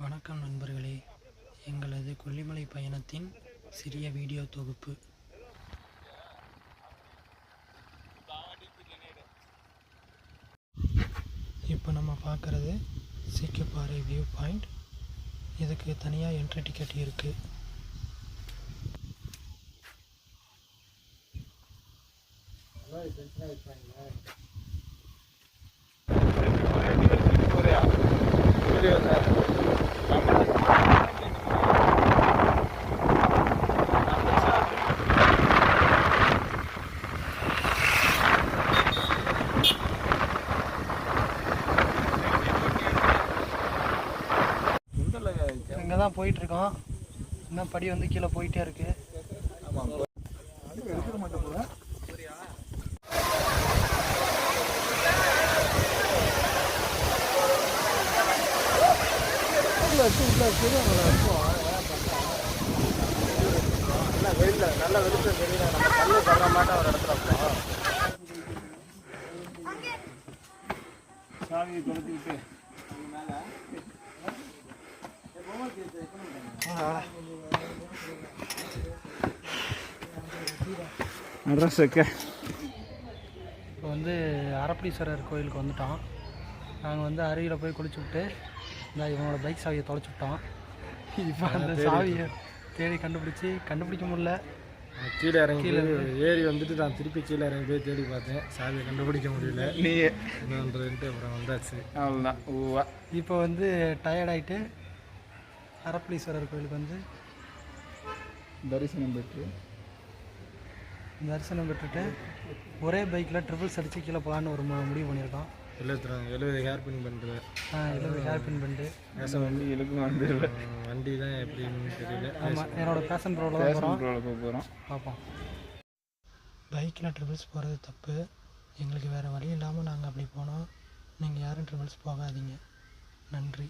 வணக்கம் நண்பர்களே, எங்களது கொல்லிமலை பயணத்தின் சிறிய வீடியோ தொகுப்பு. இப்போ நம்ம பார்க்குறது சீக்குப்பாறை வியூ பாயிண்ட். இதுக்கு தனியாக என்ட்ரி டிக்கெட் இருக்குது. இங்கே தான் போயிட்டுருக்கோம். இன்னும் படி வந்து கீழே போயிட்டே இருக்கு. நல்ல வெளிச்சம் தெரியல. நம்ம கல்லு தர மாட்டோம் ஒரு இடத்துல. சாவியை கொடுத்துக்கிட்டு இப்போ வந்து அரப்பளீஸ்வரர் கோயிலுக்கு வந்துட்டோம். நாங்கள் வந்து அருகில் போய் குளிச்சு விட்டு இந்த இவங்களோட பைக் சாவியை தொலைச்சி விட்டோம். இப்போ அந்த சாவியை தேடி கண்டுபிடிக்க முடியல. கீழே இறங்கி ஏறி வந்துட்டு நான் திருப்பி கீழே இறங்கி போய் தேடி பார்த்தேன். சாவியை கண்டுபிடிக்க முடியல. என்னன்றதுன்ட்டு அப்புறம் வந்தாச்சு. அவ்வளோதான். ஓவா இப்போ வந்து டயர்டாயிட்டு அரப்பளீஸ்வரர் கோயிலுக்கு வந்து தரிசனம் பெற்றுட்டு ஒரே பைக்கில் ட்ரிபிள்ஸ் அடித்து கீழே போகலான்னு ஒரு முடிவு பண்ணியிருக்கோம். 70 ஹேர் பின் பண்ணுறது. 70 ஹேர் பின் பண்ணிட்டு வண்டி இழுக்கும் வந்து வண்டி தான் எப்படின்னு தெரியல. ஆமாம், என்னோடய பேஷன் ப்ரோவில் போகிறோம். பார்ப்போம். பைக்கில் ட்ரிபிள்ஸ் போகிறது தப்பு. எங்களுக்கு வேறு வழி இல்லாமல் நாங்கள் அப்படி போனோம். நீங்கள் யாரும் ட்ரிபிள்ஸ் போகாதீங்க. நன்றி.